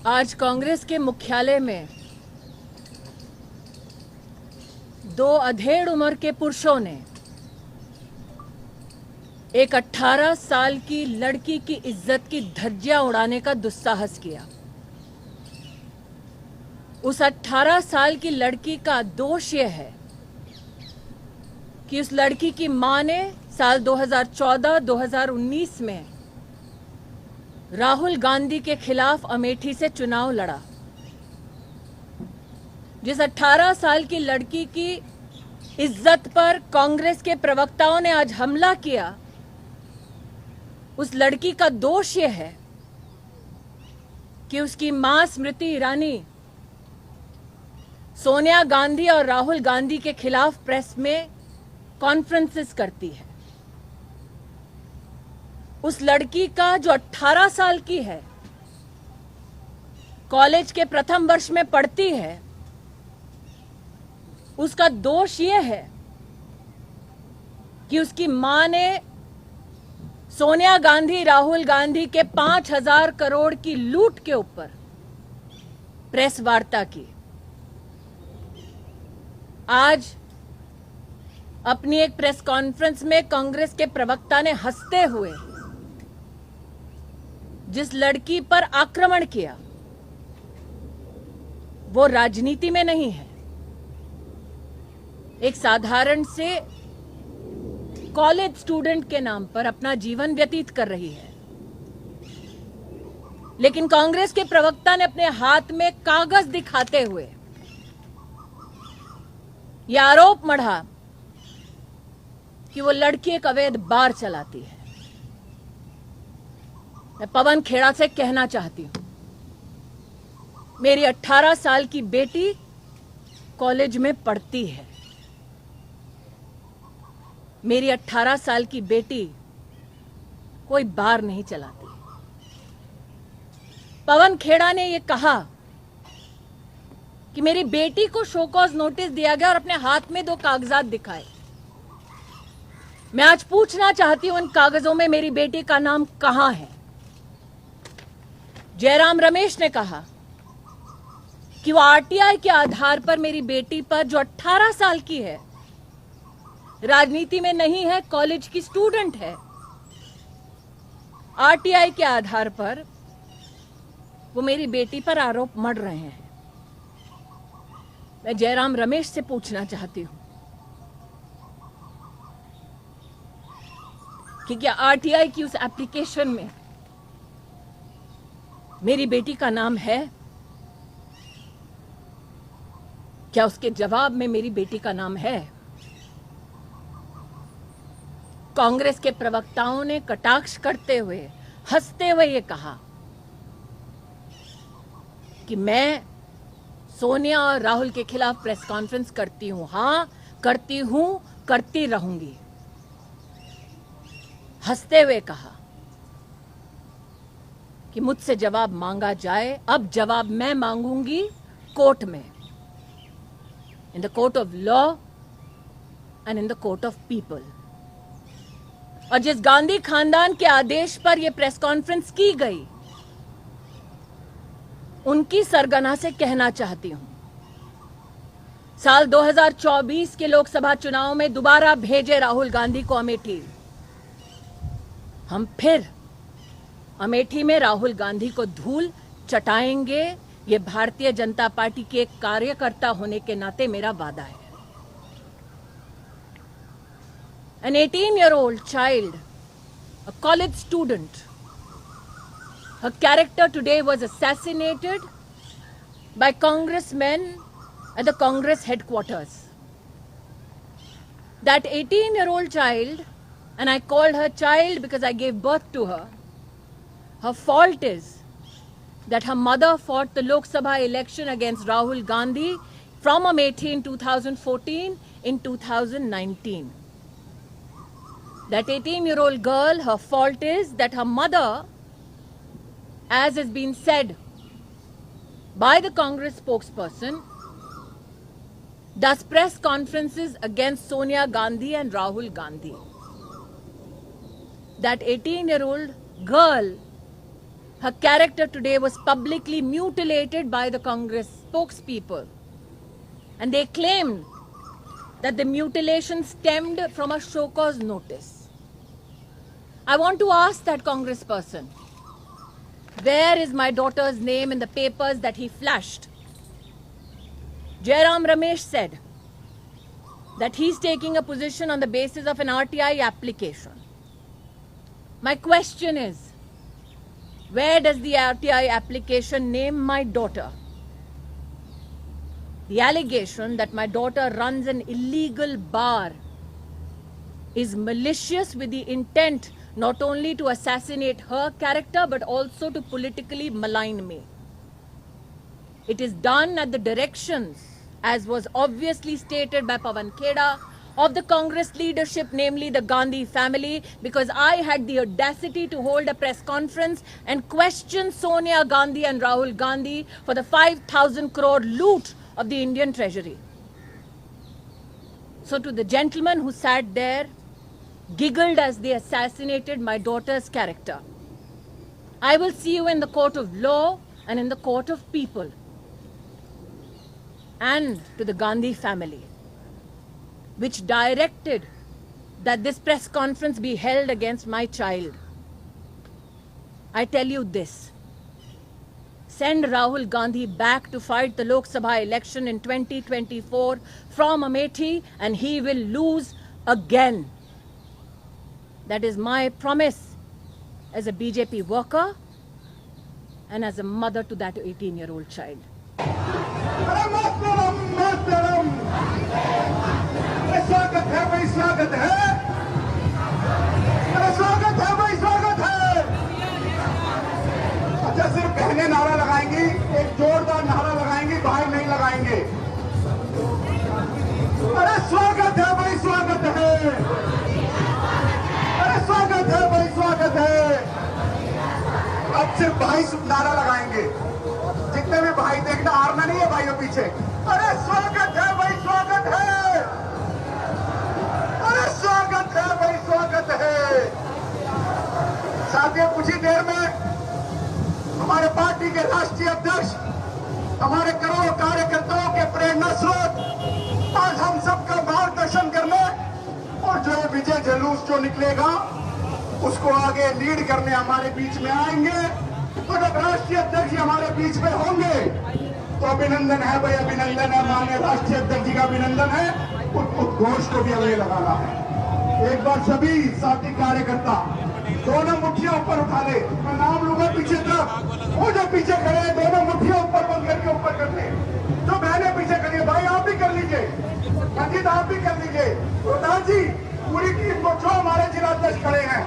आज कांग्रेस के मुख्यालय में दो अधेड़ उम्र के पुरुषों ने एक 18 साल की लड़की की इज्जत की धज्जियां उड़ाने का दुस्साहस किया। उस 18 साल की लड़की का दोष यह है कि उस लड़की की मां ने साल 2014-2019 में राहुल गांधी के खिलाफ अमेठी से चुनाव लड़ा। जिस 18 साल की लड़की की इज्जत पर कांग्रेस के प्रवक्ताओं ने आज हमला किया, उस लड़की का दोष यह है कि उसकी मां स्मृति ईरानी सोनिया गांधी और राहुल गांधी के खिलाफ प्रेस में कॉन्फ्रेंसेस करती है। उस लड़की का जो 18 साल की है, कॉलेज के प्रथम वर्ष में पढ़ती है, उसका दोष यह है कि उसकी मां ने सोनिया गांधी राहुल गांधी के 5,000 करोड़ की लूट के ऊपर प्रेस वार्ता की। आज अपनी एक प्रेस कॉन्फ्रेंस में कांग्रेस के प्रवक्ता ने हंसते हुए जिस लड़की पर आक्रमण किया वो राजनीति में नहीं है, एक साधारण से कॉलेज स्टूडेंट के नाम पर अपना जीवन व्यतीत कर रही है। लेकिन कांग्रेस के प्रवक्ता ने अपने हाथ में कागज दिखाते हुए यह आरोप मढ़ा कि वो लड़की एक अवैध बार चलाती है। मैं पवन खेड़ा से कहना चाहती हूं, मेरी 18 साल की बेटी कॉलेज में पढ़ती है। मेरी 18 साल की बेटी कोई बार नहीं चलाती। पवन खेड़ा ने यह कहा कि मेरी बेटी को शो कॉज नोटिस दिया गया और अपने हाथ में 2 कागजात दिखाए। मैं आज पूछना चाहती हूं, उन कागजों में मेरी बेटी का नाम कहां है? जयराम रमेश ने कहा कि वो आरटीआई के आधार पर मेरी बेटी पर, जो 18 साल की है, राजनीति में नहीं है, कॉलेज की स्टूडेंट है, आरटीआई के आधार पर वो मेरी बेटी पर आरोप मढ़ रहे हैं। मैं जयराम रमेश से पूछना चाहती हूं कि क्या आरटीआई की उस एप्लीकेशन में मेरी बेटी का नाम है? क्या उसके जवाब में मेरी बेटी का नाम है? कांग्रेस के प्रवक्ताओं ने कटाक्ष करते हुए, हंसते हुए ये कहा कि मैं सोनिया और राहुल के खिलाफ प्रेस कॉन्फ्रेंस करती हूं। हां, करती हूं, करती रहूंगी। हंसते हुए कहा कि मुझसे जवाब मांगा जाए। अब जवाब मैं मांगूंगी कोर्ट में, in the court of law and in the court of people. और जिस गांधी खानदान के आदेश पर यह प्रेस कॉन्फ्रेंस की गई, उनकी सरगना से कहना चाहती हूं, साल 2024 के लोकसभा चुनाव में दोबारा भेजे राहुल गांधी को अमेठी। हम फिर अमेठी में राहुल गांधी को धूल चटाएंगे। ये भारतीय जनता पार्टी के एक कार्यकर्ता होने के नाते मेरा वादा है। An 18-year-old child, a college student, her character today was assassinated by congressmen at the Congress headquarters. That 18-year-old child, and I called her child because I gave birth to her, her fault is that her mother fought the Lok Sabha election against Rahul Gandhi from Amethi in 2014 in 2019. That 18-year-old girl, her fault is that her mother, as has been said by the Congress spokesperson, does press conferences against Sonia Gandhi and Rahul Gandhi. That 18-year-old girl Her character today was publicly mutilated by the Congress spokespeople. And they claimed that the mutilation stemmed from a show cause notice. I want to ask that congressperson, where is my daughter's name in the papers that he flashed? Jairam Ramesh said that he's taking a position on the basis of an RTI application. My question is, where does the RTI application name my daughter? The allegation that my daughter runs an illegal bar is malicious with the intent not only to assassinate her character but also to politically malign me. It is done at the directions, as was obviously stated by Pawan Kheda, of the Congress leadership, namely the Gandhi family, because I had the audacity to hold a press conference and question Sonia Gandhi and Rahul Gandhi for the 5,000 crore loot of the Indian treasury. So to the gentleman who sat there, giggled as they assassinated my daughter's character, I will see you in the court of law and in the court of people. And to the Gandhi family, which directed that this press conference be held against my child, I tell you this: send Rahul Gandhi back to fight the Lok Sabha election in 2024 from Amethi and he will lose again. That is my promise as a BJP worker and as a mother to that 18-year-old child. स्वागत है भाई, स्वागत है, स्वागत है भाई, स्वागत है। अच्छा, सिर्फ बहनें नारा लगाएंगी, एक जोरदार नारा लगाएंगी, भाई नहीं लगाएंगे। अरे स्वागत है भाई, स्वागत है, अरे स्वागत है भाई, स्वागत है। अब सिर्फ भाई नारा लगाएंगे, जितने भी भाई देखना, हारना नहीं है भाइयों पीछे। अरे स्वागत है भाई, स्वागत है, स्वागत है भाई, स्वागत है। साथियों, कुछ ही देर में हमारे पार्टी के राष्ट्रीय अध्यक्ष, हमारे करोड़ों कार्यकर्ताओं के प्रेरणा स्रोत आज हम सबका मार्गदर्शन करने और जो विजय जुलूस जो निकलेगा उसको आगे लीड करने हमारे बीच में आएंगे। तो जब राष्ट्रीय अध्यक्ष हमारे बीच में होंगे तो अभिनंदन है भाई, अभिनंदन है, माननीय राष्ट्रीय अध्यक्ष जी का अभिनंदन है। उद्घोष को भी हमें लगाना है। एक बार सभी साथी कार्यकर्ता दोनों मुट्ठियां ऊपर उठा ले, मैं नाम लूंगा पीछे तक, वो जो पीछे खड़े हैं दोनों मुट्ठियां ऊपर बंद करके ऊपर कर ले। जो बहनें पीछे खड़ी है, भाई आप भी कर लीजिए, रंजीत आप भी कर लीजिए, प्रधान जी पूरी टीम को, जो हमारे जिला अध्यक्ष खड़े हैं